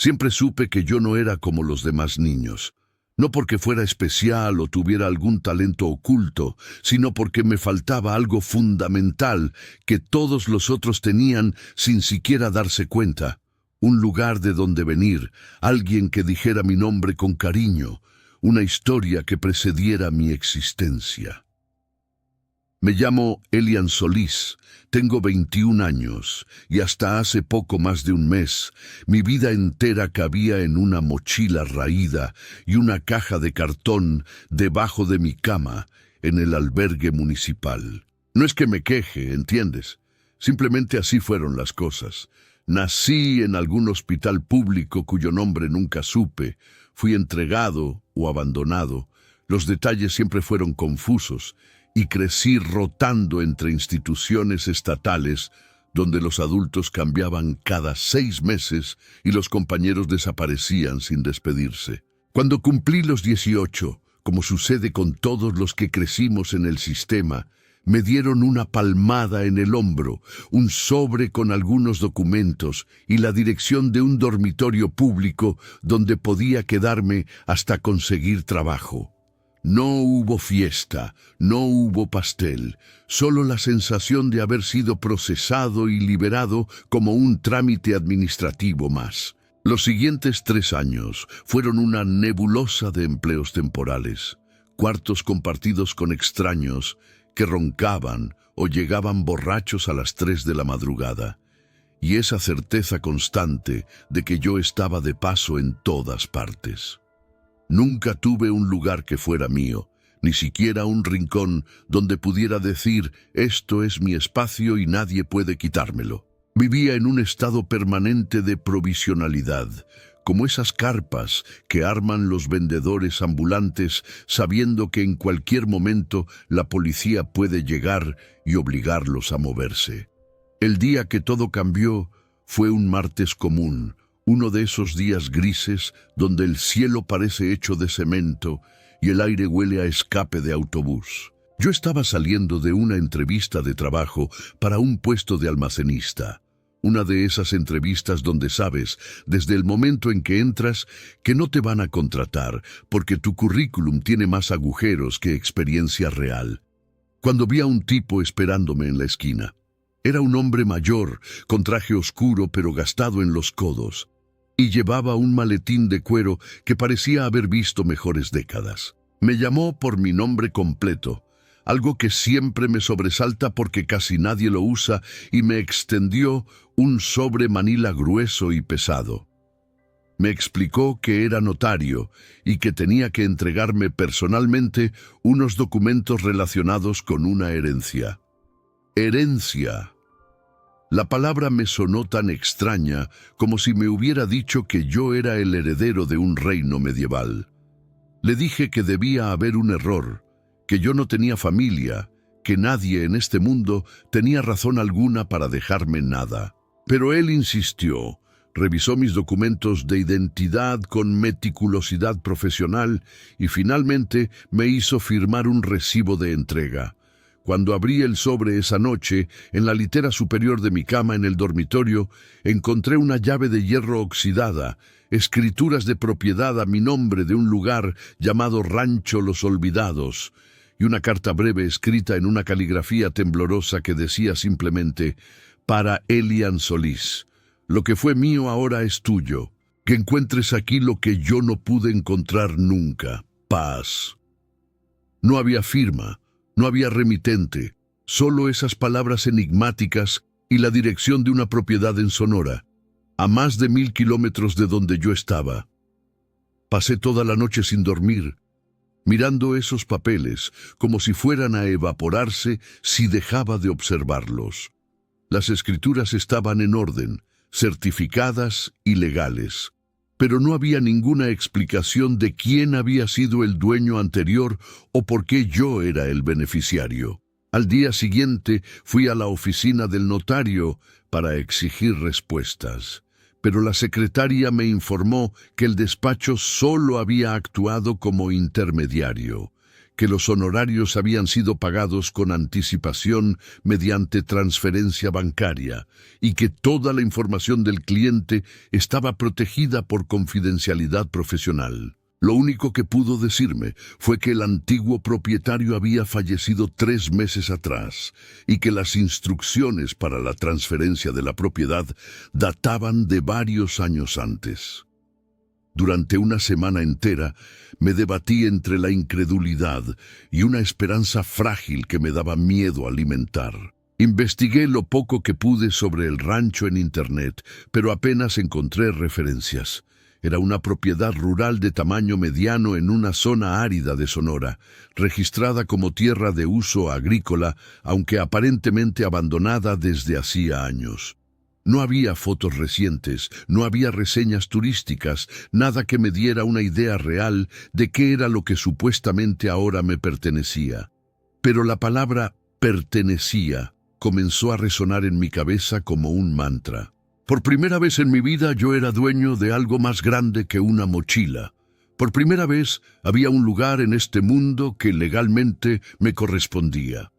Siempre supe que yo no era como los demás niños. No porque fuera especial o tuviera algún talento oculto, sino porque me faltaba algo fundamental que todos los otros tenían sin siquiera darse cuenta. Un lugar de donde venir, alguien que dijera mi nombre con cariño, una historia que precediera mi existencia. Me llamo Elian Solís, tengo 21 años y hasta hace poco más de un mes, mi vida entera cabía en una mochila raída y una caja de cartón debajo de mi cama en el albergue municipal. No es que me queje, ¿entiendes? Simplemente así fueron las cosas. Nací en algún hospital público cuyo nombre nunca supe, fui entregado o abandonado. Los detalles siempre fueron confusos y crecí rotando entre instituciones estatales donde los adultos cambiaban cada 6 meses y los compañeros desaparecían sin despedirse. Cuando cumplí los 18, como sucede con todos los que crecimos en el sistema, me dieron una palmada en el hombro, un sobre con algunos documentos y la dirección de un dormitorio público donde podía quedarme hasta conseguir trabajo. No hubo fiesta, no hubo pastel, solo la sensación de haber sido procesado y liberado como un trámite administrativo más. Los siguientes 3 años fueron una nebulosa de empleos temporales, cuartos compartidos con extraños que roncaban o llegaban borrachos a las 3 de la madrugada, y esa certeza constante de que yo estaba de paso en todas partes. Nunca tuve un lugar que fuera mío, ni siquiera un rincón donde pudiera decir, esto es mi espacio y nadie puede quitármelo. Vivía en un estado permanente de provisionalidad, como esas carpas que arman los vendedores ambulantes sabiendo que en cualquier momento la policía puede llegar y obligarlos a moverse. El día que todo cambió fue un martes común, uno de esos días grises donde el cielo parece hecho de cemento y el aire huele a escape de autobús. Yo estaba saliendo de una entrevista de trabajo para un puesto de almacenista. Una de esas entrevistas donde sabes, desde el momento en que entras, que no te van a contratar porque tu currículum tiene más agujeros que experiencia real. Cuando vi a un tipo esperándome en la esquina. Era un hombre mayor, con traje oscuro pero gastado en los codos, y llevaba un maletín de cuero que parecía haber visto mejores décadas. Me llamó por mi nombre completo, algo que siempre me sobresalta porque casi nadie lo usa, y me extendió un sobre manila grueso y pesado. Me explicó que era notario y que tenía que entregarme personalmente unos documentos relacionados con una herencia. Herencia. La palabra me sonó tan extraña como si me hubiera dicho que yo era el heredero de un reino medieval. Le dije que debía haber un error, que yo no tenía familia, que nadie en este mundo tenía razón alguna para dejarme nada. Pero él insistió, revisó mis documentos de identidad con meticulosidad profesional y finalmente me hizo firmar un recibo de entrega. Cuando abrí el sobre esa noche, en la litera superior de mi cama en el dormitorio, encontré una llave de hierro oxidada, escrituras de propiedad a mi nombre de un lugar llamado Rancho Los Olvidados, y una carta breve escrita en una caligrafía temblorosa que decía simplemente, para Elian Solís, lo que fue mío ahora es tuyo, que encuentres aquí lo que yo no pude encontrar nunca, paz. No había firma. No había remitente, solo esas palabras enigmáticas y la dirección de una propiedad en Sonora, a más de 1000 kilómetros de donde yo estaba. Pasé toda la noche sin dormir, mirando esos papeles como si fueran a evaporarse si dejaba de observarlos. Las escrituras estaban en orden, certificadas y legales. Pero no había ninguna explicación de quién había sido el dueño anterior o por qué yo era el beneficiario. Al día siguiente fui a la oficina del notario para exigir respuestas, pero la secretaria me informó que el despacho solo había actuado como intermediario, que los honorarios habían sido pagados con anticipación mediante transferencia bancaria y que toda la información del cliente estaba protegida por confidencialidad profesional. Lo único que pudo decirme fue que el antiguo propietario había fallecido 3 meses atrás y que las instrucciones para la transferencia de la propiedad databan de varios años antes. Durante una semana entera me debatí entre la incredulidad y una esperanza frágil que me daba miedo alimentar. Investigué lo poco que pude sobre el rancho en Internet, pero apenas encontré referencias. Era una propiedad rural de tamaño mediano en una zona árida de Sonora, registrada como tierra de uso agrícola, aunque aparentemente abandonada desde hacía años. No había fotos recientes, no había reseñas turísticas, nada que me diera una idea real de qué era lo que supuestamente ahora me pertenecía. Pero la palabra pertenecía comenzó a resonar en mi cabeza como un mantra. Por primera vez en mi vida yo era dueño de algo más grande que una mochila. Por primera vez había un lugar en este mundo que legalmente me correspondía.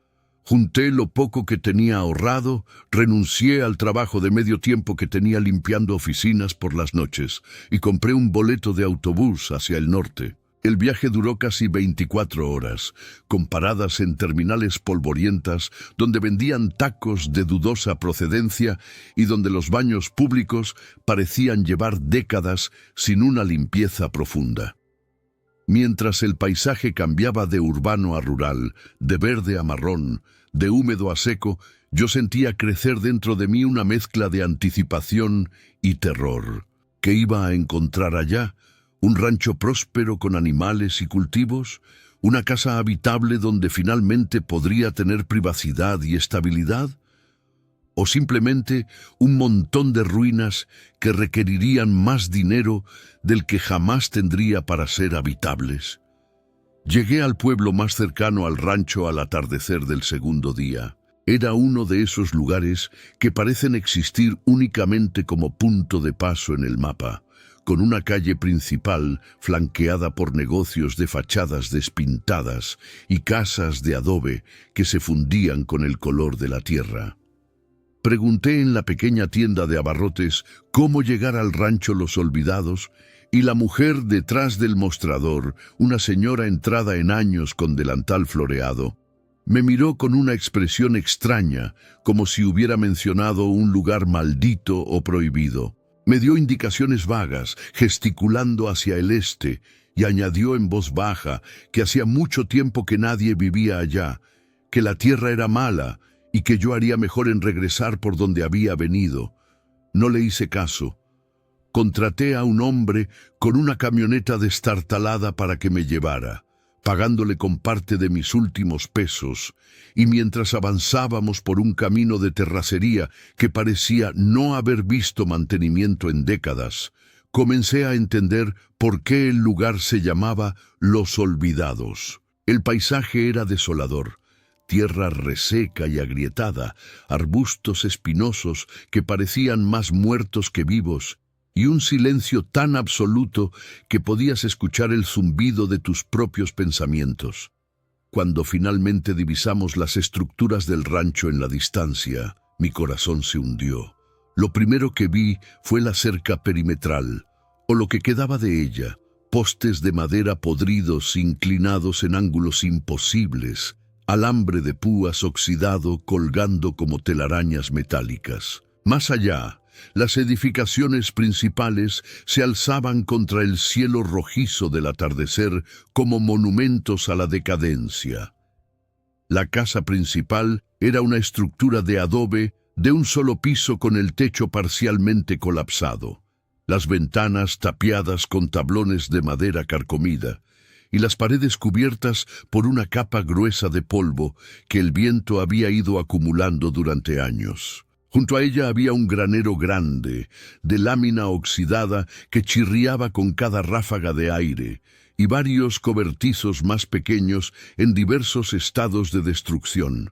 Junté lo poco que tenía ahorrado, renuncié al trabajo de medio tiempo que tenía limpiando oficinas por las noches y compré un boleto de autobús hacia el norte. El viaje duró casi 24 horas, con paradas en terminales polvorientas donde vendían tacos de dudosa procedencia y donde los baños públicos parecían llevar décadas sin una limpieza profunda. Mientras el paisaje cambiaba de urbano a rural, de verde a marrón, de húmedo a seco, yo sentía crecer dentro de mí una mezcla de anticipación y terror. ¿Qué iba a encontrar allá? ¿Un rancho próspero con animales y cultivos? ¿Una casa habitable donde finalmente podría tener privacidad y estabilidad? ¿O simplemente un montón de ruinas que requerirían más dinero del que jamás tendría para ser habitables? Llegué al pueblo más cercano al rancho al atardecer del segundo día. Era uno de esos lugares que parecen existir únicamente como punto de paso en el mapa, con una calle principal flanqueada por negocios de fachadas despintadas y casas de adobe que se fundían con el color de la tierra. Pregunté en la pequeña tienda de abarrotes cómo llegar al rancho Los Olvidados y la mujer detrás del mostrador, una señora entrada en años con delantal floreado, me miró con una expresión extraña, como si hubiera mencionado un lugar maldito o prohibido. Me dio indicaciones vagas, gesticulando hacia el este, y añadió en voz baja que hacía mucho tiempo que nadie vivía allá, que la tierra era mala y que yo haría mejor en regresar por donde había venido. No le hice caso. Contraté a un hombre con una camioneta destartalada para que me llevara, pagándole con parte de mis últimos pesos, y mientras avanzábamos por un camino de terracería que parecía no haber visto mantenimiento en décadas, comencé a entender por qué el lugar se llamaba Los Olvidados. El paisaje era desolador. Tierra reseca y agrietada, arbustos espinosos que parecían más muertos que vivos, y un silencio tan absoluto que podías escuchar el zumbido de tus propios pensamientos. Cuando finalmente divisamos las estructuras del rancho en la distancia, mi corazón se hundió. Lo primero que vi fue la cerca perimetral, o lo que quedaba de ella, postes de madera podridos inclinados en ángulos imposibles, alambre de púas oxidado colgando como telarañas metálicas. Más allá, las edificaciones principales se alzaban contra el cielo rojizo del atardecer como monumentos a la decadencia. La casa principal era una estructura de adobe de un solo piso con el techo parcialmente colapsado, las ventanas tapiadas con tablones de madera carcomida, y las paredes cubiertas por una capa gruesa de polvo que el viento había ido acumulando durante años. Junto a ella había un granero grande, de lámina oxidada que chirriaba con cada ráfaga de aire, y varios cobertizos más pequeños en diversos estados de destrucción.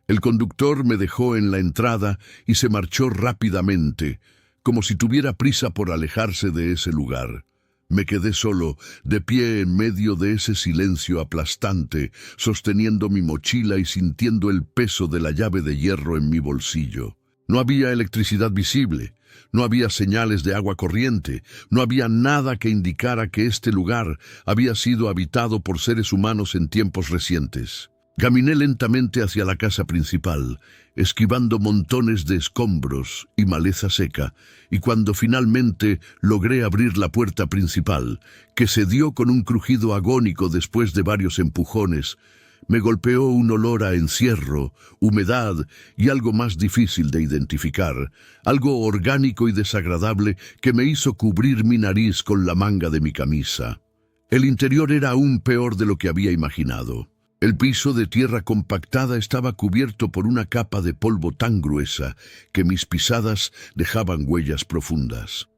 El conductor me dejó en la entrada y se marchó rápidamente, como si tuviera prisa por alejarse de ese lugar. Me quedé solo, de pie en medio de ese silencio aplastante, sosteniendo mi mochila y sintiendo el peso de la llave de hierro en mi bolsillo. No había electricidad visible, no había señales de agua corriente, no había nada que indicara que este lugar había sido habitado por seres humanos en tiempos recientes. Caminé lentamente hacia la casa principal, esquivando montones de escombros y maleza seca, y cuando finalmente logré abrir la puerta principal, que se dio con un crujido agónico después de varios empujones, me golpeó un olor a encierro, humedad y algo más difícil de identificar, algo orgánico y desagradable que me hizo cubrir mi nariz con la manga de mi camisa. El interior era aún peor de lo que había imaginado. El piso de tierra compactada estaba cubierto por una capa de polvo tan gruesa que mis pisadas dejaban huellas profundas.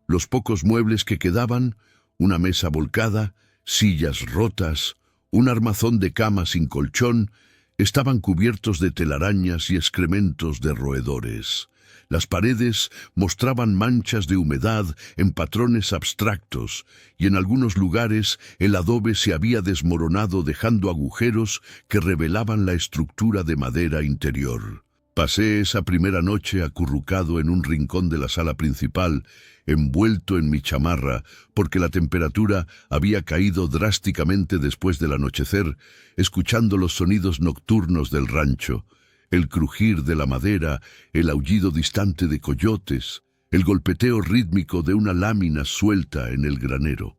Los pocos muebles que quedaban, una mesa volcada, sillas rotas, un armazón de cama sin colchón, estaban cubiertos de telarañas y excrementos de roedores. Las paredes mostraban manchas de humedad en patrones abstractos, y en algunos lugares el adobe se había desmoronado dejando agujeros que revelaban la estructura de madera interior. Pasé esa primera noche acurrucado en un rincón de la sala principal, envuelto en mi chamarra, porque la temperatura había caído drásticamente después del anochecer, escuchando los sonidos nocturnos del rancho, el crujir de la madera, el aullido distante de coyotes, el golpeteo rítmico de una lámina suelta en el granero.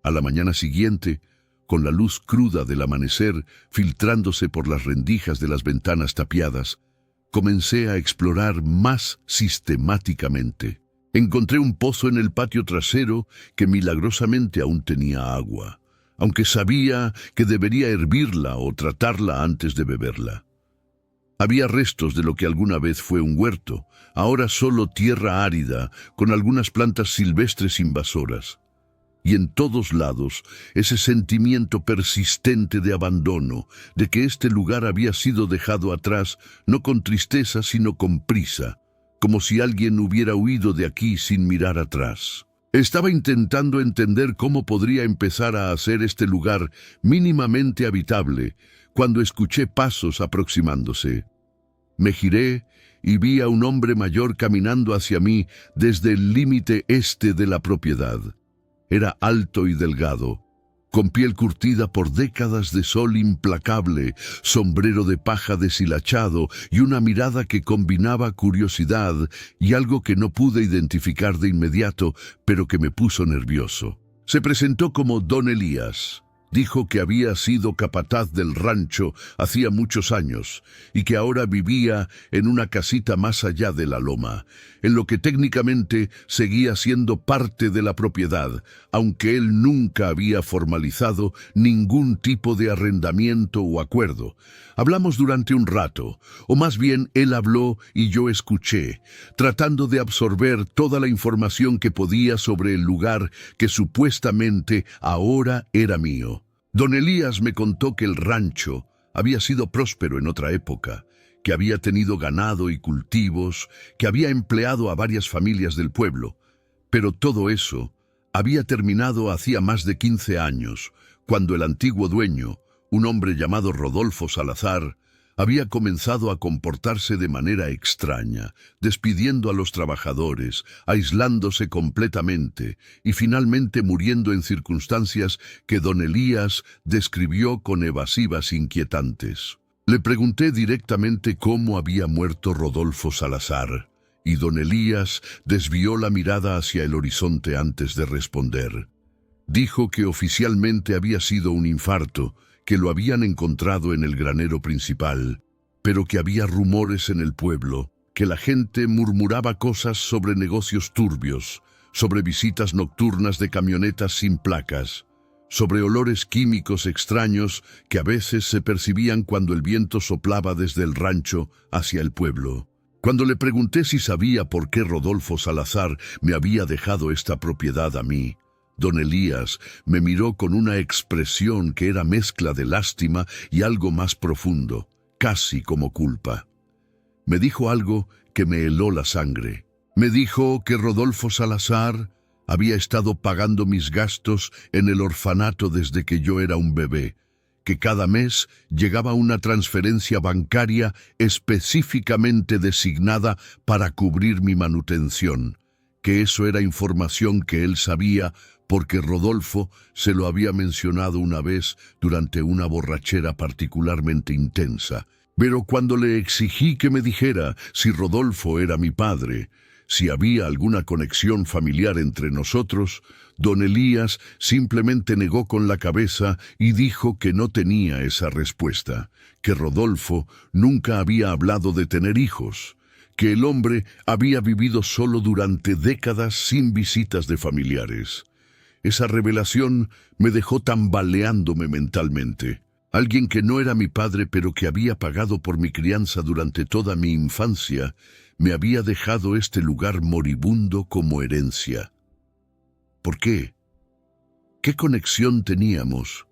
A la mañana siguiente, con la luz cruda del amanecer filtrándose por las rendijas de las ventanas tapiadas, comencé a explorar más sistemáticamente. Encontré un pozo en el patio trasero que milagrosamente aún tenía agua, aunque sabía que debería hervirla o tratarla antes de beberla. Había restos de lo que alguna vez fue un huerto, ahora solo tierra árida, con algunas plantas silvestres invasoras. Y en todos lados, ese sentimiento persistente de abandono, de que este lugar había sido dejado atrás, no con tristeza, sino con prisa, como si alguien hubiera huido de aquí sin mirar atrás. Estaba intentando entender cómo podría empezar a hacer este lugar mínimamente habitable, cuando escuché pasos aproximándose. Me giré y vi a un hombre mayor caminando hacia mí desde el límite este de la propiedad. Era alto y delgado, con piel curtida por décadas de sol implacable, sombrero de paja deshilachado y una mirada que combinaba curiosidad y algo que no pude identificar de inmediato, pero que me puso nervioso. Se presentó como Don Elías. Dijo que había sido capataz del rancho hacía muchos años y que ahora vivía en una casita más allá de la loma, en lo que técnicamente seguía siendo parte de la propiedad, aunque él nunca había formalizado ningún tipo de arrendamiento o acuerdo. Hablamos durante un rato, o más bien él habló y yo escuché, tratando de absorber toda la información que podía sobre el lugar que supuestamente ahora era mío. Don Elías me contó que el rancho había sido próspero en otra época, que había tenido ganado y cultivos, que había empleado a varias familias del pueblo, pero todo eso había terminado hacía más de 15 años, cuando el antiguo dueño, un hombre llamado Rodolfo Salazar, había comenzado a comportarse de manera extraña, despidiendo a los trabajadores, aislándose completamente y finalmente muriendo en circunstancias que don Elías describió con evasivas inquietantes. Le pregunté directamente cómo había muerto Rodolfo Salazar, y don Elías desvió la mirada hacia el horizonte antes de responder. Dijo que oficialmente había sido un infarto, que lo habían encontrado en el granero principal, pero que había rumores en el pueblo, que la gente murmuraba cosas sobre negocios turbios, sobre visitas nocturnas de camionetas sin placas, sobre olores químicos extraños que a veces se percibían cuando el viento soplaba desde el rancho hacia el pueblo. Cuando le pregunté si sabía por qué Rodolfo Salazar me había dejado esta propiedad a mí, don Elías me miró con una expresión que era mezcla de lástima y algo más profundo, casi como culpa. Me dijo algo que me heló la sangre. Me dijo que Rodolfo Salazar había estado pagando mis gastos en el orfanato desde que yo era un bebé, que cada mes llegaba una transferencia bancaria específicamente designada para cubrir mi manutención, que eso era información que él sabía porque Rodolfo se lo había mencionado una vez durante una borrachera particularmente intensa. Pero cuando le exigí que me dijera si Rodolfo era mi padre, si había alguna conexión familiar entre nosotros, don Elías simplemente negó con la cabeza y dijo que no tenía esa respuesta, que Rodolfo nunca había hablado de tener hijos, que el hombre había vivido solo durante décadas sin visitas de familiares. Esa revelación me dejó tambaleándome mentalmente. Alguien que no era mi padre, pero que había pagado por mi crianza durante toda mi infancia, me había dejado este lugar moribundo como herencia. ¿Por qué? ¿Qué conexión teníamos?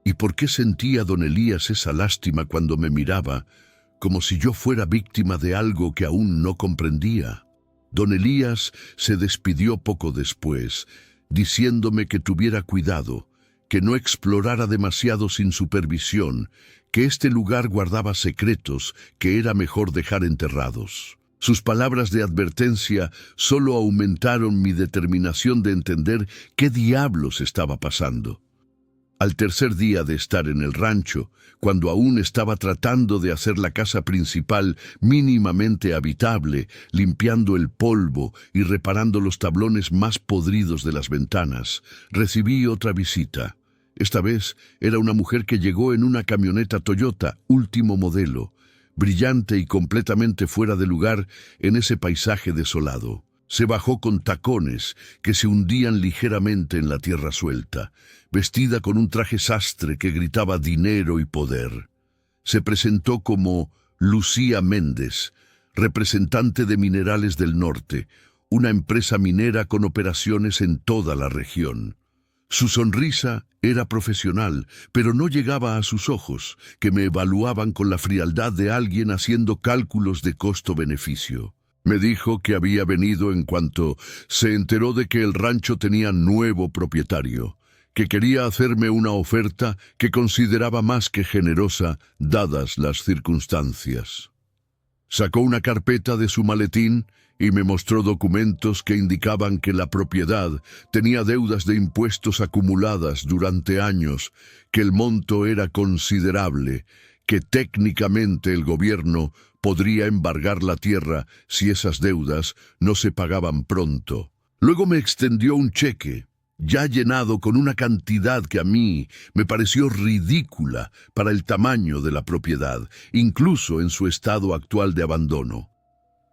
¿Y por qué sentía don Elías esa lástima cuando me miraba, como si yo fuera víctima de algo que aún no comprendía? Don Elías se despidió poco después, diciéndome que tuviera cuidado, que no explorara demasiado sin supervisión, que este lugar guardaba secretos que era mejor dejar enterrados. Sus palabras de advertencia solo aumentaron mi determinación de entender qué diablos estaba pasando. Al tercer día de estar en el rancho, cuando aún estaba tratando de hacer la casa principal mínimamente habitable, limpiando el polvo y reparando los tablones más podridos de las ventanas, recibí otra visita. Esta vez era una mujer que llegó en una camioneta Toyota, último modelo, brillante y completamente fuera de lugar en ese paisaje desolado. Se bajó con tacones que se hundían ligeramente en la tierra suelta, vestida con un traje sastre que gritaba dinero y poder. Se presentó como Lucía Méndez, representante de Minerales del Norte, una empresa minera con operaciones en toda la región. Su sonrisa era profesional, pero no llegaba a sus ojos, que me evaluaban con la frialdad de alguien haciendo cálculos de costo-beneficio. Me dijo que había venido en cuanto se enteró de que el rancho tenía nuevo propietario, que quería hacerme una oferta que consideraba más que generosa, dadas las circunstancias. Sacó una carpeta de su maletín y me mostró documentos que indicaban que la propiedad tenía deudas de impuestos acumuladas durante años, que el monto era considerable, que técnicamente el gobierno podría embargar la tierra si esas deudas no se pagaban pronto. Luego me extendió un cheque, ya llenado con una cantidad que a mí me pareció ridícula para el tamaño de la propiedad, incluso en su estado actual de abandono.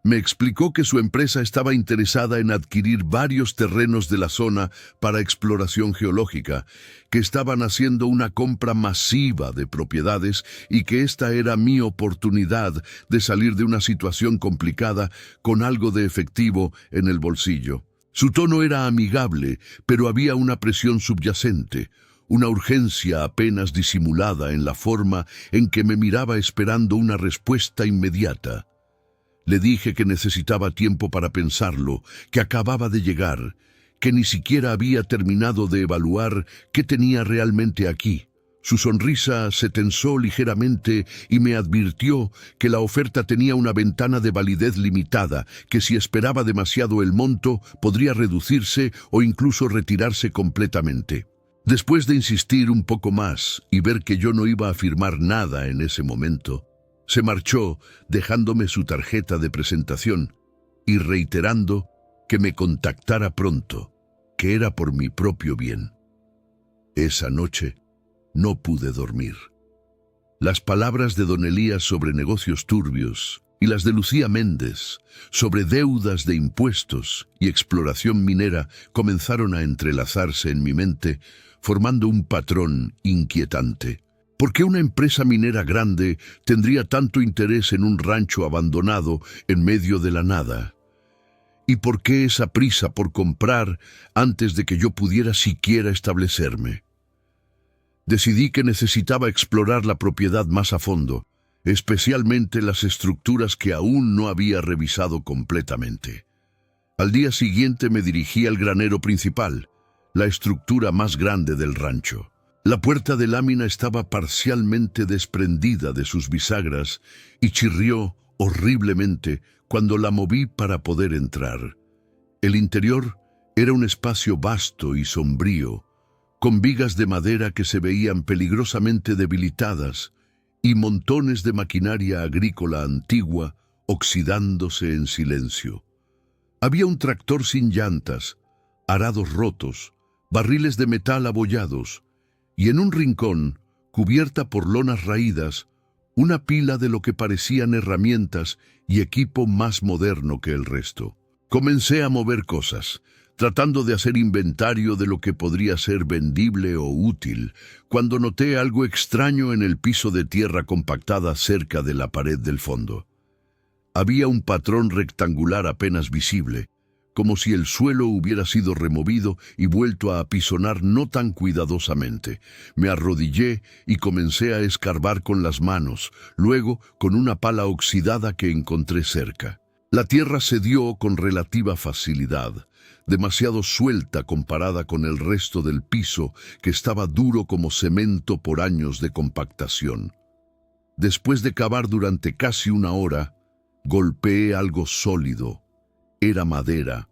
Me explicó que su empresa estaba interesada en adquirir varios terrenos de la zona para exploración geológica, que estaban haciendo una compra masiva de propiedades y que esta era mi oportunidad de salir de una situación complicada con algo de efectivo en el bolsillo. Su tono era amigable, pero había una presión subyacente, una urgencia apenas disimulada en la forma en que me miraba esperando una respuesta inmediata. Le dije que necesitaba tiempo para pensarlo, que acababa de llegar, que ni siquiera había terminado de evaluar qué tenía realmente aquí. Su sonrisa se tensó ligeramente y me advirtió que la oferta tenía una ventana de validez limitada, que si esperaba demasiado el monto podría reducirse o incluso retirarse completamente. Después de insistir un poco más y ver que yo no iba a firmar nada en ese momento, se marchó dejándome su tarjeta de presentación y reiterando que me contactara pronto, que era por mi propio bien. Esa noche no pude dormir. Las palabras de don Elías sobre negocios turbios y las de Lucía Méndez sobre deudas de impuestos y exploración minera comenzaron a entrelazarse en mi mente, formando un patrón inquietante. ¿Por qué una empresa minera grande tendría tanto interés en un rancho abandonado en medio de la nada? ¿Y por qué esa prisa por comprar antes de que yo pudiera siquiera establecerme? Decidí que necesitaba explorar la propiedad más a fondo, especialmente las estructuras que aún no había revisado completamente. Al día siguiente me dirigí al granero principal, la estructura más grande del rancho. La puerta de lámina estaba parcialmente desprendida de sus bisagras y chirrió horriblemente cuando la moví para poder entrar. El interior era un espacio vasto y sombrío, con vigas de madera que se veían peligrosamente debilitadas y montones de maquinaria agrícola antigua oxidándose en silencio. Había un tractor sin llantas, arados rotos, barriles de metal abollados, y en un rincón, cubierta por lonas raídas, una pila de lo que parecían herramientas y equipo más moderno que el resto. Comencé a mover cosas, tratando de hacer inventario de lo que podría ser vendible o útil, cuando noté algo extraño en el piso de tierra compactada cerca de la pared del fondo. Había un patrón rectangular apenas visible, como si el suelo hubiera sido removido y vuelto a apisonar no tan cuidadosamente. Me arrodillé y comencé a escarbar con las manos, luego con una pala oxidada que encontré cerca. La tierra cedió con relativa facilidad, demasiado suelta comparada con el resto del piso que estaba duro como cemento por años de compactación. Después de cavar durante casi una hora, golpeé algo sólido. Era madera.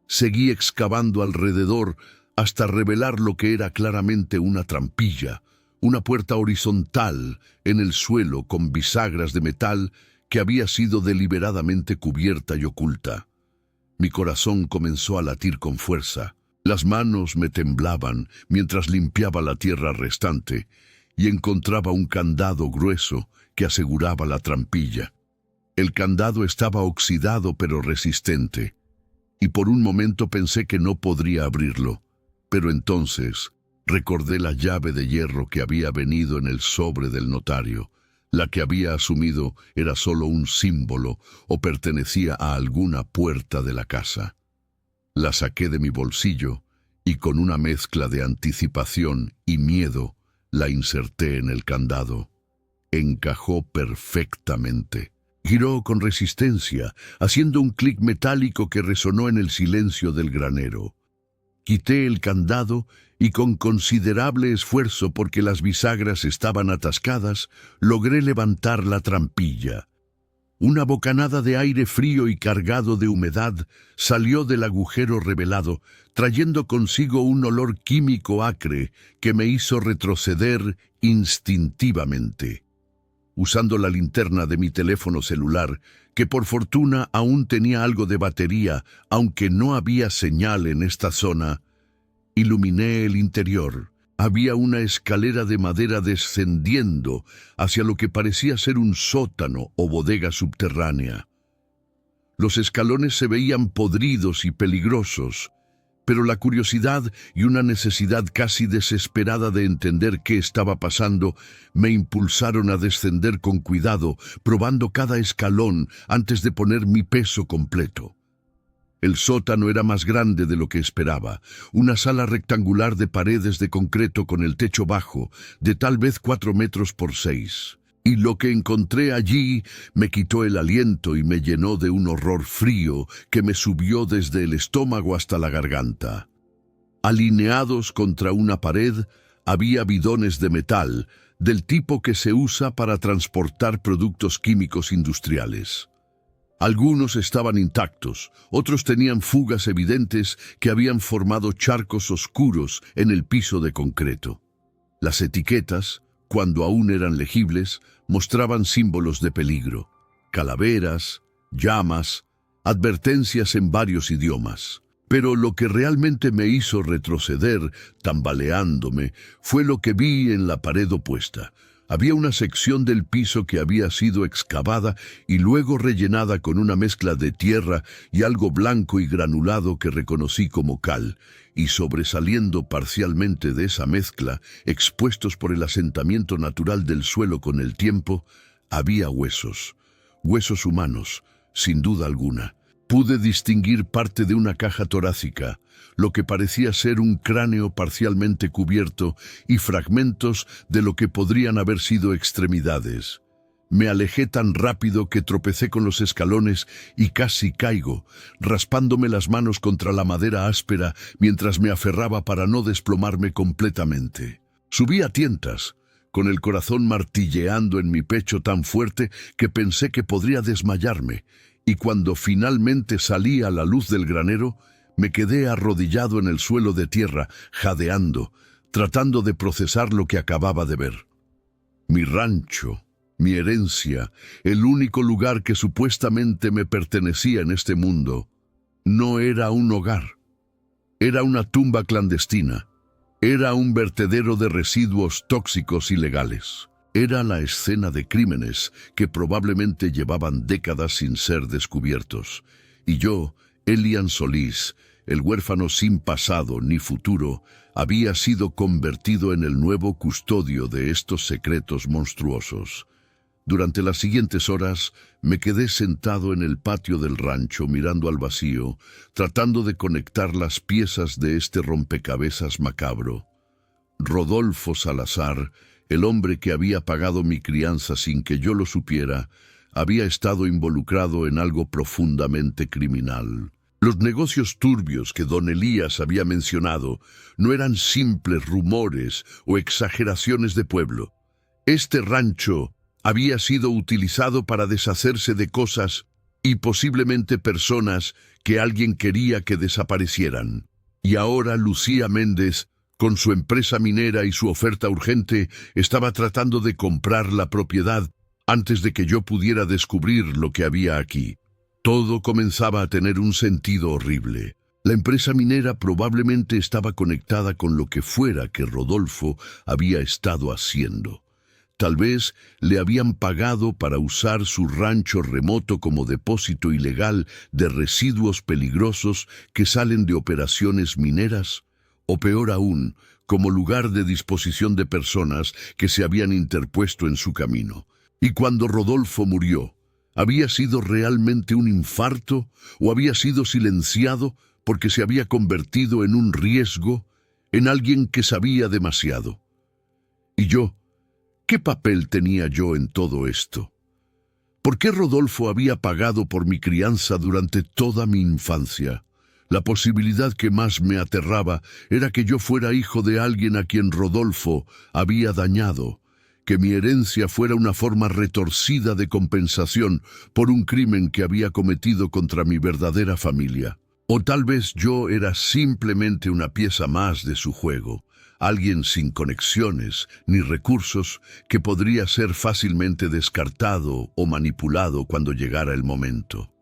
Seguí excavando alrededor hasta revelar lo que era claramente una trampilla, una puerta horizontal en el suelo con bisagras de metal que había sido deliberadamente cubierta y oculta. Mi corazón comenzó a latir con fuerza. Las manos me temblaban mientras limpiaba la tierra restante y encontraba un candado grueso que aseguraba la trampilla. El candado estaba oxidado pero resistente, y por un momento pensé que no podría abrirlo, pero entonces recordé la llave de hierro que había venido en el sobre del notario. La que había asumido era solo un símbolo o pertenecía a alguna puerta de la casa. La saqué de mi bolsillo y con una mezcla de anticipación y miedo la inserté en el candado. Encajó perfectamente. Giró con resistencia, haciendo un clic metálico que resonó en el silencio del granero. Quité el candado y con considerable esfuerzo, porque las bisagras estaban atascadas, logré levantar la trampilla. Una bocanada de aire frío y cargado de humedad salió del agujero revelado, trayendo consigo un olor químico acre que me hizo retroceder instintivamente. Usando la linterna de mi teléfono celular, que por fortuna aún tenía algo de batería, aunque no había señal en esta zona, iluminé el interior. Había una escalera de madera descendiendo hacia lo que parecía ser un sótano o bodega subterránea. Los escalones se veían podridos y peligrosos, pero la curiosidad y una necesidad casi desesperada de entender qué estaba pasando me impulsaron a descender con cuidado, probando cada escalón antes de poner mi peso completo. El sótano era más grande de lo que esperaba, una sala rectangular de paredes de concreto con el techo bajo, de tal vez 4 metros por 6. Y lo que encontré allí me quitó el aliento y me llenó de un horror frío que me subió desde el estómago hasta la garganta. Alineados contra una pared había bidones de metal, del tipo que se usa para transportar productos químicos industriales. Algunos estaban intactos, otros tenían fugas evidentes que habían formado charcos oscuros en el piso de concreto. Las etiquetas, cuando aún eran legibles, mostraban símbolos de peligro, calaveras, llamas, advertencias en varios idiomas. Pero lo que realmente me hizo retroceder, tambaleándome, fue lo que vi en la pared opuesta. Había una sección del piso que había sido excavada y luego rellenada con una mezcla de tierra y algo blanco y granulado que reconocí como cal, y sobresaliendo parcialmente de esa mezcla, expuestos por el asentamiento natural del suelo con el tiempo, había huesos humanos, sin duda alguna. Pude distinguir parte de una caja torácica, lo que parecía ser un cráneo parcialmente cubierto y fragmentos de lo que podrían haber sido extremidades. Me alejé tan rápido que tropecé con los escalones y casi caigo, raspándome las manos contra la madera áspera mientras me aferraba para no desplomarme completamente. Subí a tientas, con el corazón martilleando en mi pecho tan fuerte que pensé que podría desmayarme, y cuando finalmente salí a la luz del granero, me quedé arrodillado en el suelo de tierra, jadeando, tratando de procesar lo que acababa de ver. Mi rancho, mi herencia, el único lugar que supuestamente me pertenecía en este mundo, no era un hogar. Era una tumba clandestina. Era un vertedero de residuos tóxicos ilegales. Era la escena de crímenes que probablemente llevaban décadas sin ser descubiertos. Y yo, Elian Solís, el huérfano sin pasado ni futuro, había sido convertido en el nuevo custodio de estos secretos monstruosos. Durante las siguientes horas me quedé sentado en el patio del rancho mirando al vacío, tratando de conectar las piezas de este rompecabezas macabro. Rodolfo Salazar, el hombre que había pagado mi crianza sin que yo lo supiera, había estado involucrado en algo profundamente criminal. Los negocios turbios que don Elías había mencionado no eran simples rumores o exageraciones de pueblo. Este rancho había sido utilizado para deshacerse de cosas y posiblemente personas que alguien quería que desaparecieran. Y ahora Lucía Méndez, con su empresa minera y su oferta urgente, estaba tratando de comprar la propiedad antes de que yo pudiera descubrir lo que había aquí. Todo comenzaba a tener un sentido horrible. La empresa minera probablemente estaba conectada con lo que fuera que Rodolfo había estado haciendo. Tal vez le habían pagado para usar su rancho remoto como depósito ilegal de residuos peligrosos que salen de operaciones mineras, o peor aún, como lugar de disposición de personas que se habían interpuesto en su camino. Y cuando Rodolfo murió, ¿había sido realmente un infarto o había sido silenciado porque se había convertido en un riesgo, en alguien que sabía demasiado? Y yo, ¿qué papel tenía yo en todo esto? ¿Por qué Rodolfo había pagado por mi crianza durante toda mi infancia? La posibilidad que más me aterraba era que yo fuera hijo de alguien a quien Rodolfo había dañado, que mi herencia fuera una forma retorcida de compensación por un crimen que había cometido contra mi verdadera familia. O tal vez yo era simplemente una pieza más de su juego, alguien sin conexiones ni recursos que podría ser fácilmente descartado o manipulado cuando llegara el momento.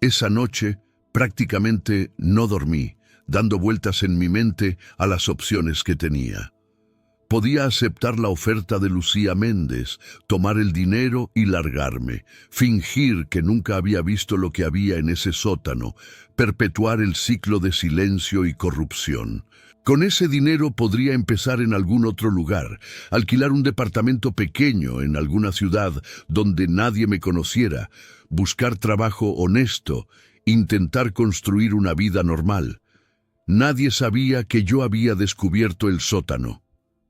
Esa noche prácticamente no dormí, dando vueltas en mi mente a las opciones que tenía. Podía aceptar la oferta de Lucía Méndez, tomar el dinero y largarme, fingir que nunca había visto lo que había en ese sótano, perpetuar el ciclo de silencio y corrupción. Con ese dinero podría empezar en algún otro lugar, alquilar un departamento pequeño en alguna ciudad donde nadie me conociera, buscar trabajo honesto, intentar construir una vida normal. Nadie sabía que yo había descubierto el sótano.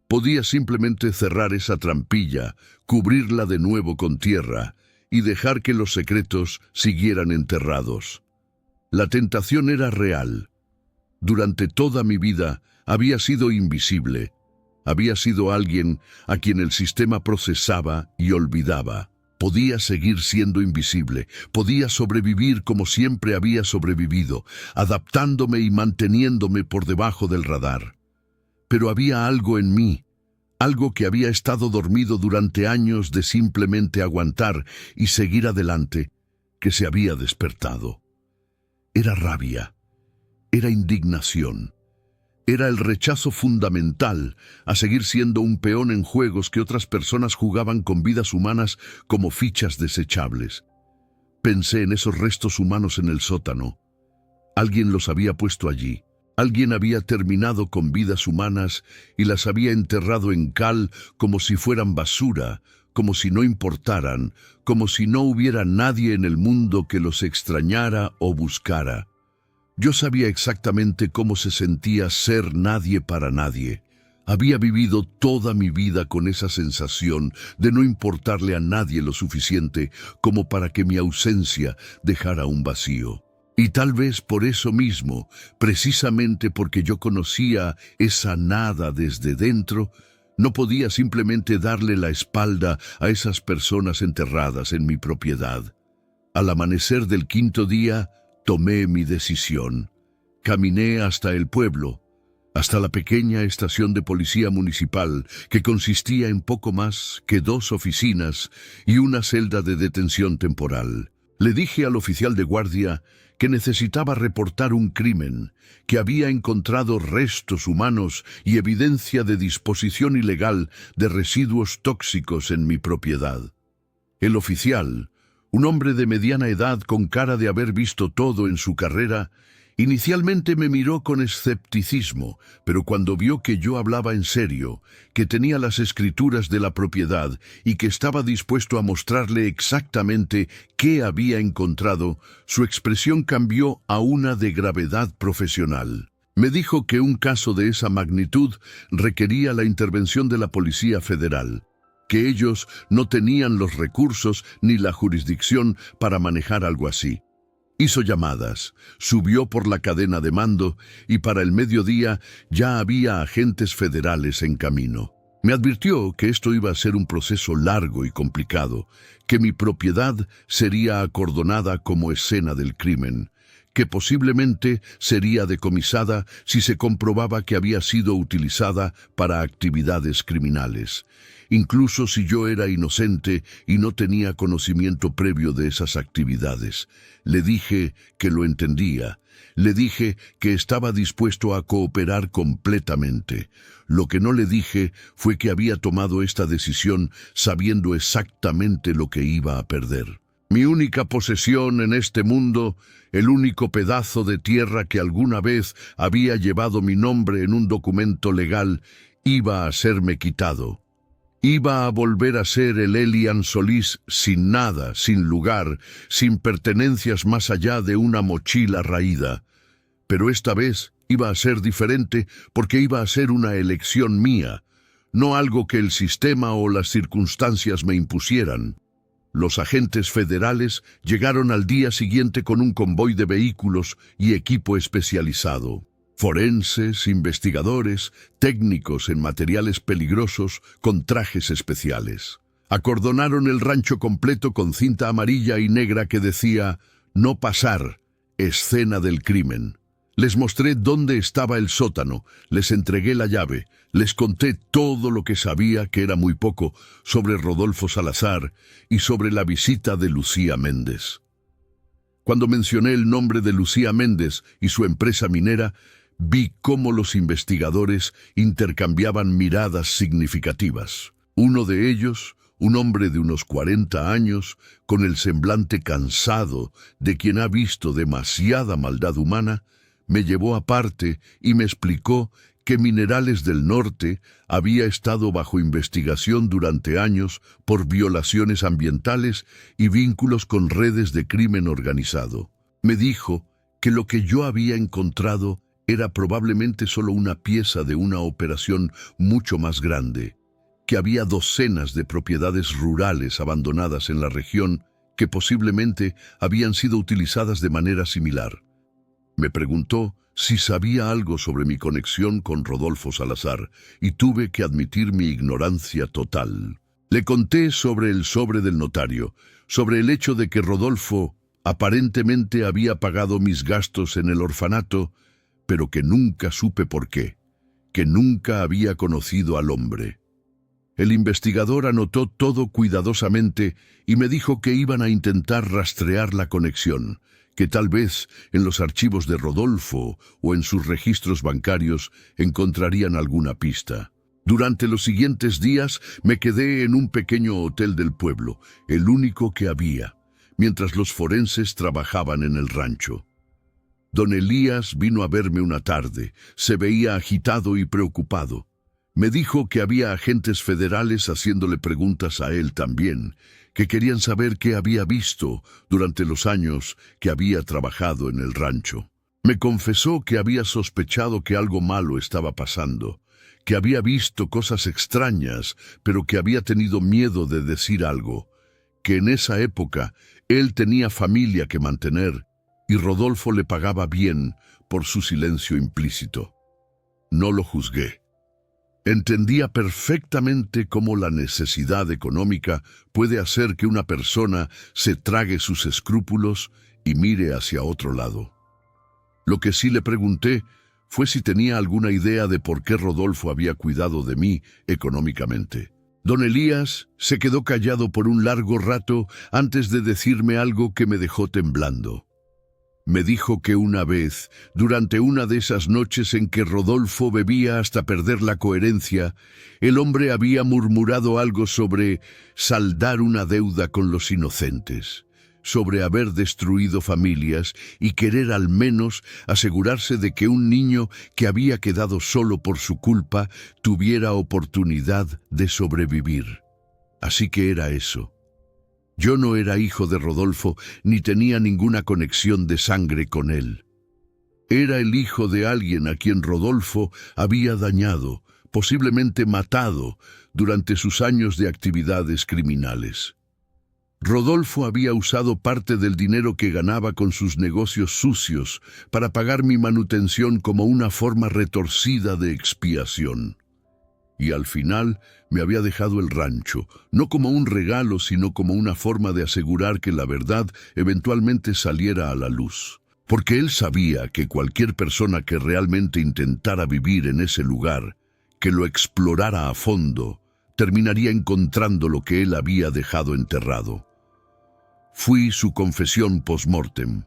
Podía simplemente cerrar esa trampilla, cubrirla de nuevo con tierra y dejar que los secretos siguieran enterrados. La tentación era real. Durante toda mi vida había sido invisible. Había sido alguien a quien el sistema procesaba y olvidaba. Podía seguir siendo invisible, podía sobrevivir como siempre había sobrevivido, adaptándome y manteniéndome por debajo del radar. Pero había algo en mí, algo que había estado dormido durante años de simplemente aguantar y seguir adelante, que se había despertado. Era rabia, era indignación, era el rechazo fundamental a seguir siendo un peón en juegos que otras personas jugaban con vidas humanas como fichas desechables. Pensé en esos restos humanos en el sótano. Alguien los había puesto allí. Alguien había terminado con vidas humanas y las había enterrado en cal como si fueran basura, como si no importaran, como si no hubiera nadie en el mundo que los extrañara o buscara. Yo sabía exactamente cómo se sentía ser nadie para nadie, Había vivido toda mi vida con esa sensación de no importarle a nadie lo suficiente como para que mi ausencia dejara un vacío. Y tal vez por eso mismo, precisamente porque yo conocía esa nada desde dentro, no podía simplemente darle la espalda a esas personas enterradas en mi propiedad. Al amanecer del quinto día, tomé mi decisión. Caminé hasta el pueblo, hasta la pequeña estación de policía municipal, que consistía en poco más que 2 oficinas y una celda de detención temporal. Le dije al oficial de guardia que necesitaba reportar un crimen, que había encontrado restos humanos y evidencia de disposición ilegal de residuos tóxicos en mi propiedad. El oficial, un hombre de mediana edad con cara de haber visto todo en su carrera, inicialmente me miró con escepticismo, pero cuando vio que yo hablaba en serio, que tenía las escrituras de la propiedad y que estaba dispuesto a mostrarle exactamente qué había encontrado, su expresión cambió a una de gravedad profesional. Me dijo que un caso de esa magnitud requería la intervención de la Policía Federal, que ellos no tenían los recursos ni la jurisdicción para manejar algo así. Hizo llamadas, subió por la cadena de mando y para el mediodía ya había agentes federales en camino. Me advirtió que esto iba a ser un proceso largo y complicado, que mi propiedad sería acordonada como escena del crimen, que posiblemente sería decomisada si se comprobaba que había sido utilizada para actividades criminales, incluso si yo era inocente y no tenía conocimiento previo de esas actividades. Le dije que lo entendía. Le dije que estaba dispuesto a cooperar completamente. Lo que no le dije fue que había tomado esta decisión sabiendo exactamente lo que iba a perder. Mi única posesión en este mundo, el único pedazo de tierra que alguna vez había llevado mi nombre en un documento legal, iba a serme quitado. Iba a volver a ser el Elian Solís sin nada, sin lugar, sin pertenencias más allá de una mochila raída. Pero esta vez iba a ser diferente porque iba a ser una elección mía, no algo que el sistema o las circunstancias me impusieran. Los agentes federales llegaron al día siguiente con un convoy de vehículos y equipo especializado. Forenses, investigadores, técnicos en materiales peligrosos con trajes especiales. Acordonaron el rancho completo con cinta amarilla y negra que decía «No pasar, escena del crimen». Les mostré dónde estaba el sótano, les entregué la llave, les conté todo lo que sabía, que era muy poco, sobre Rodolfo Salazar y sobre la visita de Lucía Méndez. Cuando mencioné el nombre de Lucía Méndez y su empresa minera, vi cómo los investigadores intercambiaban miradas significativas. Uno de ellos, un hombre de unos 40 años, con el semblante cansado de quien ha visto demasiada maldad humana, me llevó aparte y me explicó que Minerales del Norte había estado bajo investigación durante años por violaciones ambientales y vínculos con redes de crimen organizado. Me dijo que lo que yo había encontrado era probablemente solo una pieza de una operación mucho más grande, que había docenas de propiedades rurales abandonadas en la región que posiblemente habían sido utilizadas de manera similar. Me preguntó si sabía algo sobre mi conexión con Rodolfo Salazar y tuve que admitir mi ignorancia total. Le conté sobre el sobre del notario, sobre el hecho de que Rodolfo aparentemente había pagado mis gastos en el orfanato, pero que nunca supe por qué, que nunca había conocido al hombre. El investigador anotó todo cuidadosamente y me dijo que iban a intentar rastrear la conexión, que tal vez en los archivos de Rodolfo o en sus registros bancarios encontrarían alguna pista. Durante los siguientes días me quedé en un pequeño hotel del pueblo, el único que había, mientras los forenses trabajaban en el rancho. Don Elías vino a verme una tarde, se veía agitado y preocupado. Me dijo que había agentes federales haciéndole preguntas a él también, que querían saber qué había visto durante los años que había trabajado en el rancho. Me confesó que había sospechado que algo malo estaba pasando, que había visto cosas extrañas, pero que había tenido miedo de decir algo, que en esa época él tenía familia que mantener y Rodolfo le pagaba bien por su silencio implícito. No lo juzgué. Entendía perfectamente cómo la necesidad económica puede hacer que una persona se trague sus escrúpulos y mire hacia otro lado. Lo que sí le pregunté fue si tenía alguna idea de por qué Rodolfo había cuidado de mí económicamente. Don Elías se quedó callado por un largo rato antes de decirme algo que me dejó temblando. Me dijo que una vez, durante una de esas noches en que Rodolfo bebía hasta perder la coherencia, el hombre había murmurado algo sobre saldar una deuda con los inocentes, sobre haber destruido familias y querer al menos asegurarse de que un niño que había quedado solo por su culpa tuviera oportunidad de sobrevivir. Así que era eso. Yo no era hijo de Rodolfo ni tenía ninguna conexión de sangre con él. Era el hijo de alguien a quien Rodolfo había dañado, posiblemente matado, durante sus años de actividades criminales. Rodolfo había usado parte del dinero que ganaba con sus negocios sucios para pagar mi manutención como una forma retorcida de expiación. Y al final me había dejado el rancho, no como un regalo, sino como una forma de asegurar que la verdad eventualmente saliera a la luz. Porque él sabía que cualquier persona que realmente intentara vivir en ese lugar, que lo explorara a fondo, terminaría encontrando lo que él había dejado enterrado. Fui su confesión post-mortem.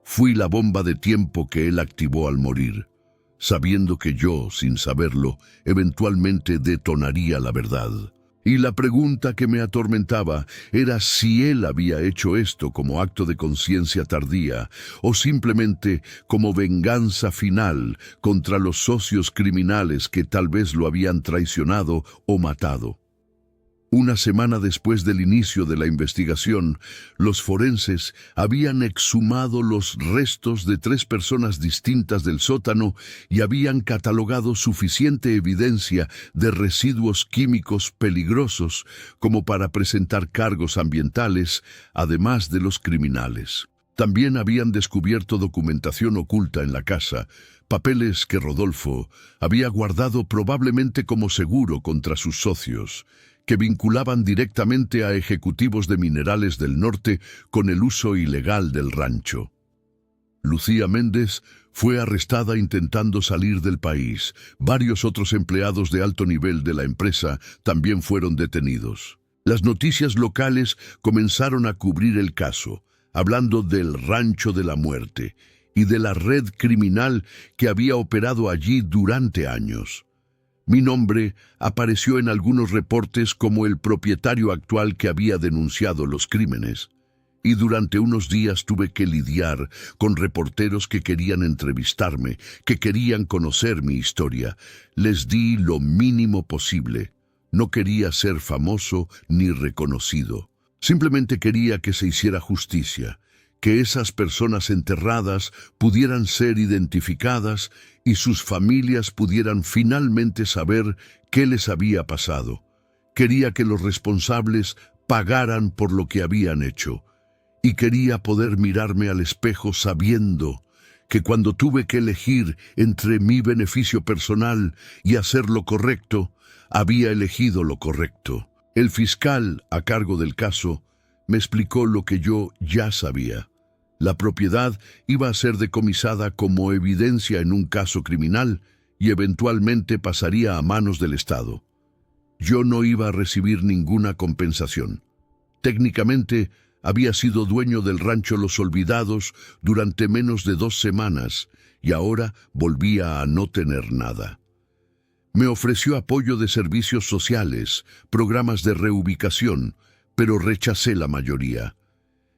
Fui la bomba de tiempo que él activó al morir, sabiendo que yo, sin saberlo, eventualmente detonaría la verdad. Y la pregunta que me atormentaba era si él había hecho esto como acto de conciencia tardía o simplemente como venganza final contra los socios criminales que tal vez lo habían traicionado o matado. Una semana después del inicio de la investigación, los forenses habían exhumado los restos de 3 personas distintas del sótano y habían catalogado suficiente evidencia de residuos químicos peligrosos como para presentar cargos ambientales, además de los criminales. También habían descubierto documentación oculta en la casa, papeles que Rodolfo había guardado probablemente como seguro contra sus socios, que vinculaban directamente a ejecutivos de Minerales del Norte con el uso ilegal del rancho. Lucía Méndez fue arrestada intentando salir del país. Varios otros empleados de alto nivel de la empresa también fueron detenidos. Las noticias locales comenzaron a cubrir el caso, hablando del Rancho de la Muerte y de la red criminal que había operado allí durante años. Mi nombre apareció en algunos reportes como el propietario actual que había denunciado los crímenes, y durante unos días tuve que lidiar con reporteros que querían entrevistarme, que querían conocer mi historia. Les di lo mínimo posible. No quería ser famoso ni reconocido. Simplemente quería que se hiciera justicia, que esas personas enterradas pudieran ser identificadas y sus familias pudieran finalmente saber qué les había pasado. Quería que los responsables pagaran por lo que habían hecho. Y quería poder mirarme al espejo sabiendo que cuando tuve que elegir entre mi beneficio personal y hacer lo correcto, había elegido lo correcto. El fiscal a cargo del caso me explicó lo que yo ya sabía. La propiedad iba a ser decomisada como evidencia en un caso criminal y eventualmente pasaría a manos del Estado. Yo no iba a recibir ninguna compensación. Técnicamente, había sido dueño del rancho Los Olvidados durante menos de 2 semanas y ahora volvía a no tener nada. Me ofreció apoyo de servicios sociales, programas de reubicación, pero rechacé la mayoría.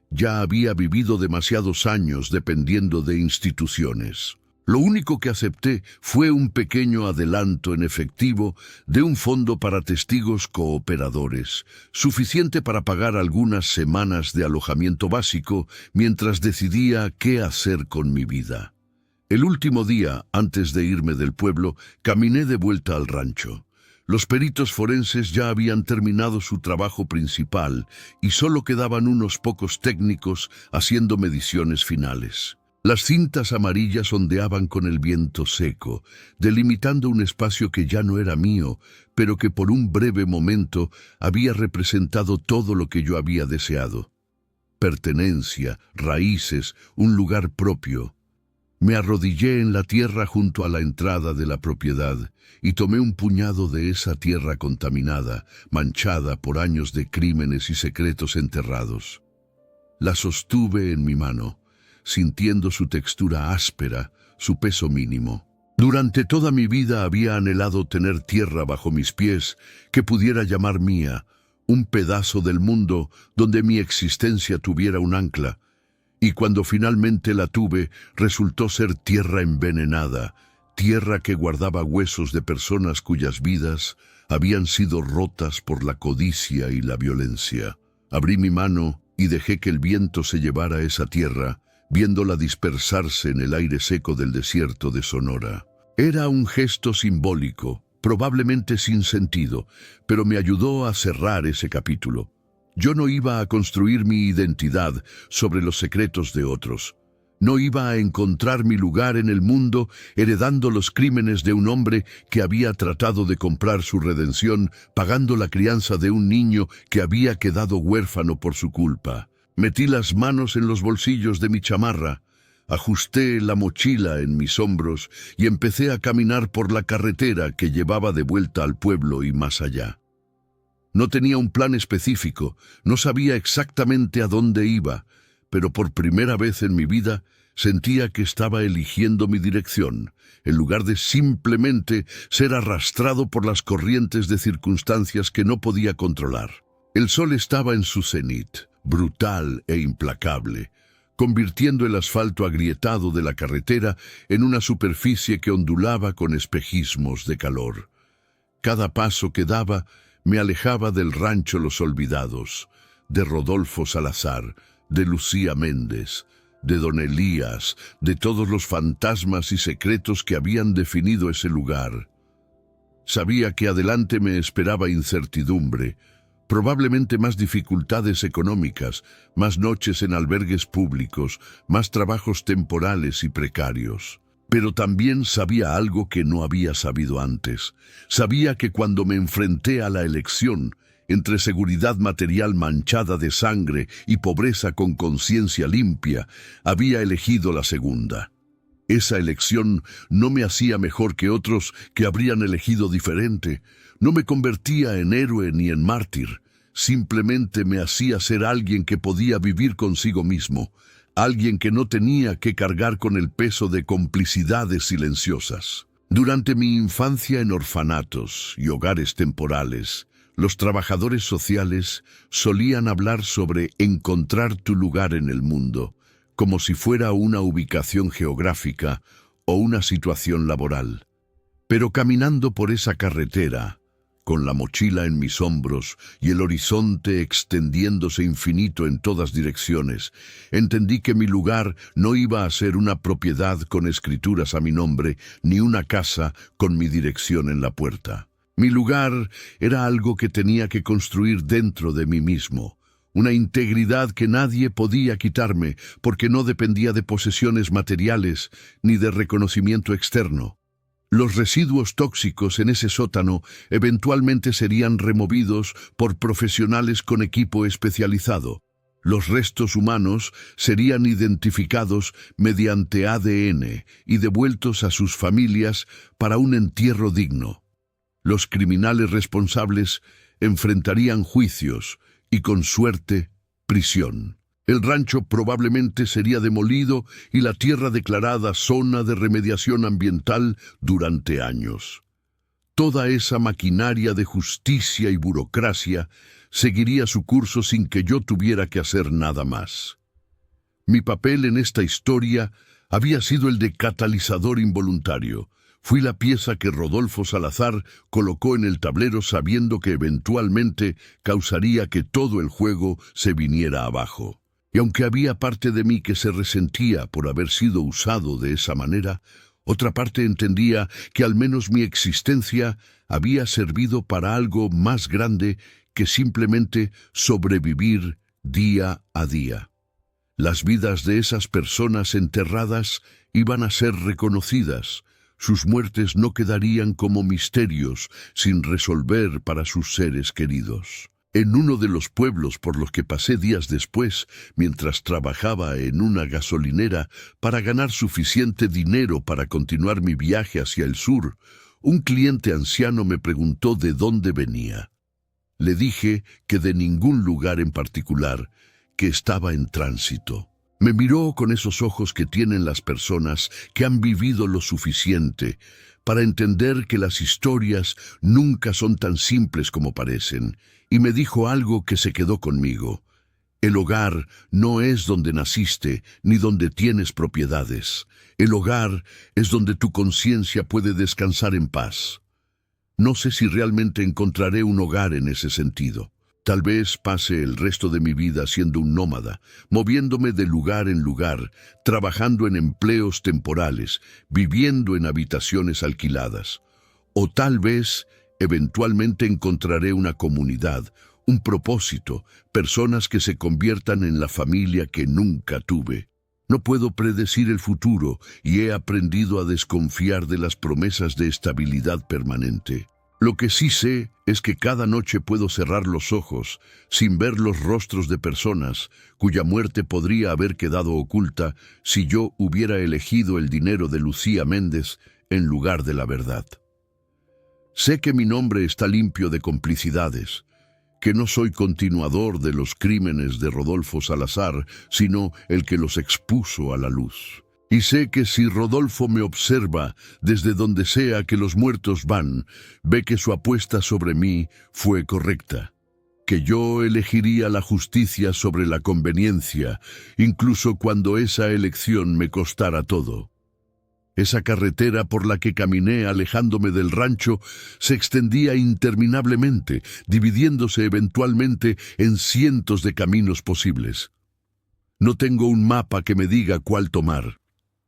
Ya había vivido demasiados años dependiendo de instituciones. Lo único que acepté fue un pequeño adelanto en efectivo de un fondo para testigos cooperadores, suficiente para pagar algunas semanas de alojamiento básico mientras decidía qué hacer con mi vida. El último día, antes de irme del pueblo, caminé de vuelta al rancho. Los peritos forenses ya habían terminado su trabajo principal y solo quedaban unos pocos técnicos haciendo mediciones finales. Las cintas amarillas ondeaban con el viento seco, delimitando un espacio que ya no era mío, pero que por un breve momento había representado todo lo que yo había deseado. Pertenencia, raíces, un lugar propio. Me arrodillé en la tierra junto a la entrada de la propiedad y tomé un puñado de esa tierra contaminada, manchada por años de crímenes y secretos enterrados. La sostuve en mi mano, sintiendo su textura áspera, su peso mínimo. Durante toda mi vida había anhelado tener tierra bajo mis pies que pudiera llamar mía, un pedazo del mundo donde mi existencia tuviera un ancla. Y cuando finalmente la tuve, resultó ser tierra envenenada, tierra que guardaba huesos de personas cuyas vidas habían sido rotas por la codicia y la violencia. Abrí mi mano y dejé que el viento se llevara esa tierra, viéndola dispersarse en el aire seco del desierto de Sonora. Era un gesto simbólico, probablemente sin sentido, pero me ayudó a cerrar ese capítulo. Yo no iba a construir mi identidad sobre los secretos de otros. No iba a encontrar mi lugar en el mundo heredando los crímenes de un hombre que había tratado de comprar su redención pagando la crianza de un niño que había quedado huérfano por su culpa. Metí las manos en los bolsillos de mi chamarra, ajusté la mochila en mis hombros y empecé a caminar por la carretera que llevaba de vuelta al pueblo y más allá. No tenía un plan específico, no sabía exactamente a dónde iba, pero por primera vez en mi vida sentía que estaba eligiendo mi dirección, en lugar de simplemente ser arrastrado por las corrientes de circunstancias que no podía controlar. El sol estaba en su cenit, brutal e implacable, convirtiendo el asfalto agrietado de la carretera en una superficie que ondulaba con espejismos de calor. Cada paso que daba me alejaba del rancho Los Olvidados, de Rodolfo Salazar, de Lucía Méndez, de don Elías, de todos los fantasmas y secretos que habían definido ese lugar. Sabía que adelante me esperaba incertidumbre, probablemente más dificultades económicas, más noches en albergues públicos, más trabajos temporales y precarios. Pero también sabía algo que no había sabido antes. Sabía que cuando me enfrenté a la elección entre seguridad material manchada de sangre y pobreza con conciencia limpia, había elegido la segunda. Esa elección no me hacía mejor que otros que habrían elegido diferente. No me convertía en héroe ni en mártir. Simplemente me hacía ser alguien que podía vivir consigo mismo. Alguien que no tenía que cargar con el peso de complicidades silenciosas. Durante mi infancia en orfanatos y hogares temporales, los trabajadores sociales solían hablar sobre encontrar tu lugar en el mundo, como si fuera una ubicación geográfica o una situación laboral. Pero caminando por esa carretera, con la mochila en mis hombros y el horizonte extendiéndose infinito en todas direcciones, entendí que mi lugar no iba a ser una propiedad con escrituras a mi nombre, ni una casa con mi dirección en la puerta. Mi lugar era algo que tenía que construir dentro de mí mismo, una integridad que nadie podía quitarme porque no dependía de posesiones materiales ni de reconocimiento externo. Los residuos tóxicos en ese sótano eventualmente serían removidos por profesionales con equipo especializado. Los restos humanos serían identificados mediante ADN y devueltos a sus familias para un entierro digno. Los criminales responsables enfrentarían juicios y, con suerte, prisión. El rancho probablemente sería demolido y la tierra declarada zona de remediación ambiental durante años. Toda esa maquinaria de justicia y burocracia seguiría su curso sin que yo tuviera que hacer nada más. Mi papel en esta historia había sido el de catalizador involuntario. Fui la pieza que Rodolfo Salazar colocó en el tablero sabiendo que eventualmente causaría que todo el juego se viniera abajo. Y aunque había parte de mí que se resentía por haber sido usado de esa manera, otra parte entendía que al menos mi existencia había servido para algo más grande que simplemente sobrevivir día a día. Las vidas de esas personas enterradas iban a ser reconocidas. Sus muertes no quedarían como misterios sin resolver para sus seres queridos. En uno de los pueblos por los que pasé días después, mientras trabajaba en una gasolinera para ganar suficiente dinero para continuar mi viaje hacia el sur, un cliente anciano me preguntó de dónde venía. Le dije que de ningún lugar en particular, que estaba en tránsito. Me miró con esos ojos que tienen las personas que han vivido lo suficiente para entender que las historias nunca son tan simples como parecen, y me dijo algo que se quedó conmigo. El hogar no es donde naciste ni donde tienes propiedades. El hogar es donde tu conciencia puede descansar en paz. No sé si realmente encontraré un hogar en ese sentido. Tal vez pase el resto de mi vida siendo un nómada, moviéndome de lugar en lugar, trabajando en empleos temporales, viviendo en habitaciones alquiladas. O tal vez, eventualmente encontraré una comunidad, un propósito, personas que se conviertan en la familia que nunca tuve. No puedo predecir el futuro y he aprendido a desconfiar de las promesas de estabilidad permanente. Lo que sí sé es que cada noche puedo cerrar los ojos sin ver los rostros de personas cuya muerte podría haber quedado oculta si yo hubiera elegido el dinero de Lucía Méndez en lugar de la verdad. Sé que mi nombre está limpio de complicidades, que no soy continuador de los crímenes de Rodolfo Salazar, sino el que los expuso a la luz. Y sé que si Rodolfo me observa desde donde sea que los muertos van, ve que su apuesta sobre mí fue correcta, que yo elegiría la justicia sobre la conveniencia, incluso cuando esa elección me costara todo. Esa carretera por la que caminé alejándome del rancho se extendía interminablemente, dividiéndose eventualmente en cientos de caminos posibles. No tengo un mapa que me diga cuál tomar.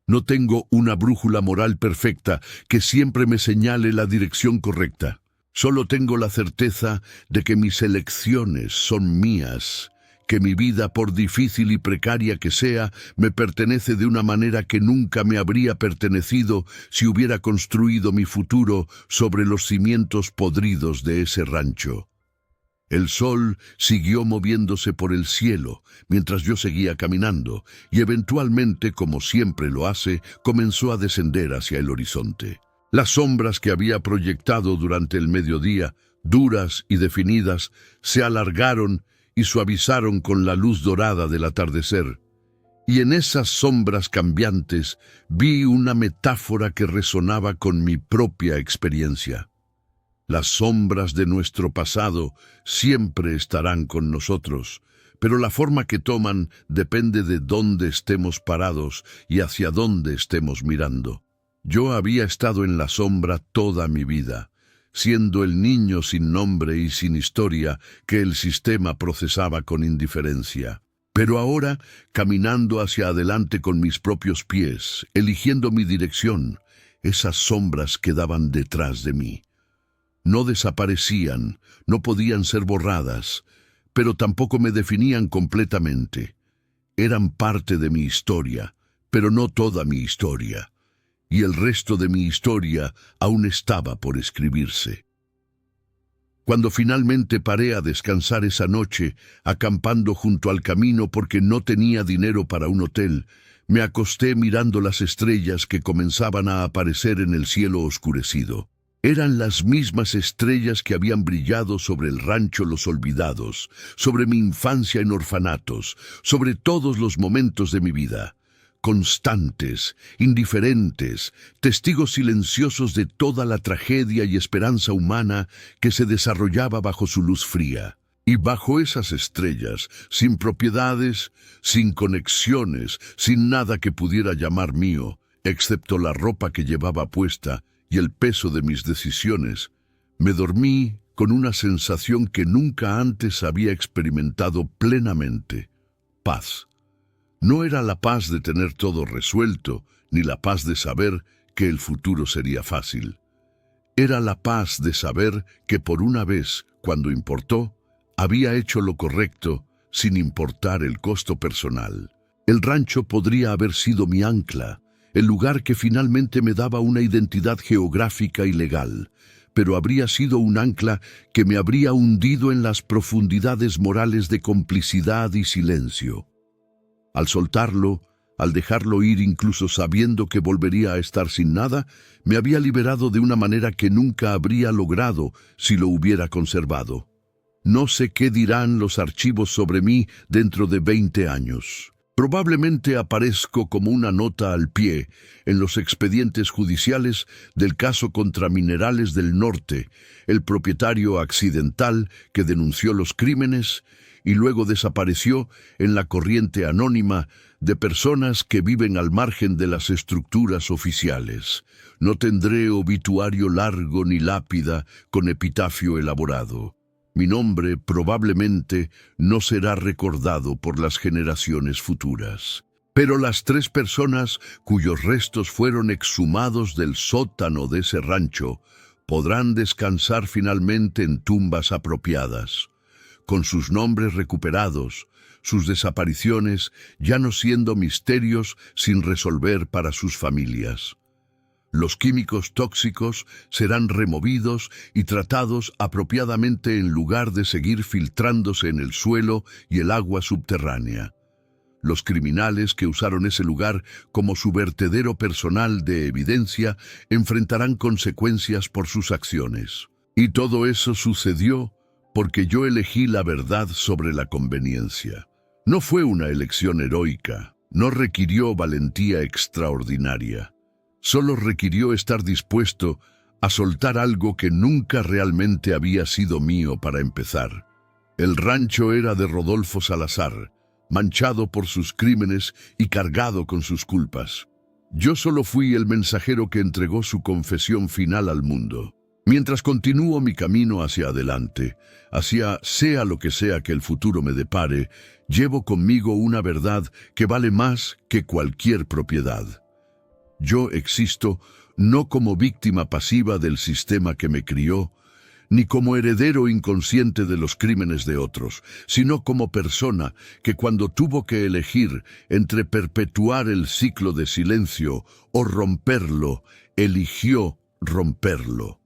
No tengo una brújula moral perfecta que siempre me señale la dirección correcta. Solo tengo la certeza de que mis elecciones son mías, que mi vida, por difícil y precaria que sea, me pertenece de una manera que nunca me habría pertenecido si hubiera construido mi futuro sobre los cimientos podridos de ese rancho. El sol siguió moviéndose por el cielo mientras yo seguía caminando y eventualmente, como siempre lo hace, comenzó a descender hacia el horizonte. Las sombras que había proyectado durante el mediodía, duras y definidas, se alargaron y suavizaron con la luz dorada del atardecer. Y en esas sombras cambiantes vi una metáfora que resonaba con mi propia experiencia. Las sombras de nuestro pasado siempre estarán con nosotros, pero la forma que toman depende de dónde estemos parados y hacia dónde estemos mirando. Yo había estado en la sombra toda mi vida, siendo el niño sin nombre y sin historia que el sistema procesaba con indiferencia. Pero ahora, caminando hacia adelante con mis propios pies, eligiendo mi dirección, esas sombras quedaban detrás de mí. No desaparecían, no podían ser borradas, pero tampoco me definían completamente. Eran parte de mi historia, pero no toda mi historia, y el resto de mi historia aún estaba por escribirse. Cuando finalmente paré a descansar esa noche, acampando junto al camino porque no tenía dinero para un hotel, me acosté mirando las estrellas que comenzaban a aparecer en el cielo oscurecido. Eran las mismas estrellas que habían brillado sobre el rancho Los Olvidados, sobre mi infancia en orfanatos, sobre todos los momentos de mi vida. Constantes, indiferentes, testigos silenciosos de toda la tragedia y esperanza humana que se desarrollaba bajo su luz fría. Y bajo esas estrellas, sin propiedades, sin conexiones, sin nada que pudiera llamar mío, excepto la ropa que llevaba puesta y el peso de mis decisiones, me dormí con una sensación que nunca antes había experimentado plenamente: paz. No era la paz de tener todo resuelto, ni la paz de saber que el futuro sería fácil. Era la paz de saber que por una vez, cuando importó, había hecho lo correcto sin importar el costo personal. El rancho podría haber sido mi ancla, el lugar que finalmente me daba una identidad geográfica y legal, pero habría sido un ancla que me habría hundido en las profundidades morales de complicidad y silencio. Al soltarlo, al dejarlo ir incluso sabiendo que volvería a estar sin nada, me había liberado de una manera que nunca habría logrado si lo hubiera conservado. No sé qué dirán los archivos sobre mí dentro de 20 años. Probablemente aparezco como una nota al pie en los expedientes judiciales del caso contra Minerales del Norte, el propietario accidental que denunció los crímenes y luego desapareció en la corriente anónima de personas que viven al margen de las estructuras oficiales. No tendré obituario largo ni lápida con epitafio elaborado. Mi nombre probablemente no será recordado por las generaciones futuras. Pero las 3 personas cuyos restos fueron exhumados del sótano de ese rancho podrán descansar finalmente en tumbas apropiadas, con sus nombres recuperados, sus desapariciones ya no siendo misterios sin resolver para sus familias. Los químicos tóxicos serán removidos y tratados apropiadamente en lugar de seguir filtrándose en el suelo y el agua subterránea. Los criminales que usaron ese lugar como su vertedero personal de evidencia enfrentarán consecuencias por sus acciones. Y todo eso sucedió porque yo elegí la verdad sobre la conveniencia. No fue una elección heroica, no requirió valentía extraordinaria. Solo requirió estar dispuesto a soltar algo que nunca realmente había sido mío para empezar. El rancho era de Rodolfo Salazar, manchado por sus crímenes y cargado con sus culpas. Yo solo fui el mensajero que entregó su confesión final al mundo. Mientras continúo mi camino hacia adelante, hacia sea lo que sea que el futuro me depare, llevo conmigo una verdad que vale más que cualquier propiedad. Yo existo no como víctima pasiva del sistema que me crió, ni como heredero inconsciente de los crímenes de otros, sino como persona que cuando tuvo que elegir entre perpetuar el ciclo de silencio o romperlo, eligió romperlo.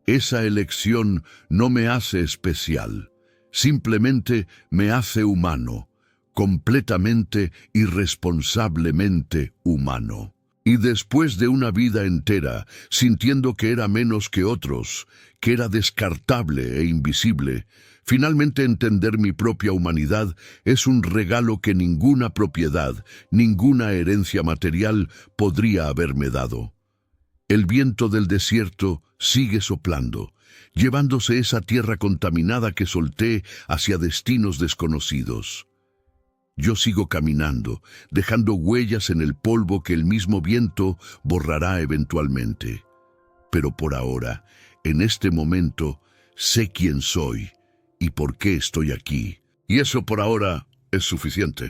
Esa elección no me hace especial, simplemente me hace humano, completamente y responsablemente humano. Y después de una vida entera, sintiendo que era menos que otros, que era descartable e invisible, finalmente entender mi propia humanidad es un regalo que ninguna propiedad, ninguna herencia material podría haberme dado. El viento del desierto sigue soplando, llevándose esa tierra contaminada que solté hacia destinos desconocidos. Yo sigo caminando, dejando huellas en el polvo que el mismo viento borrará eventualmente. Pero por ahora, en este momento, sé quién soy y por qué estoy aquí. Y eso por ahora es suficiente.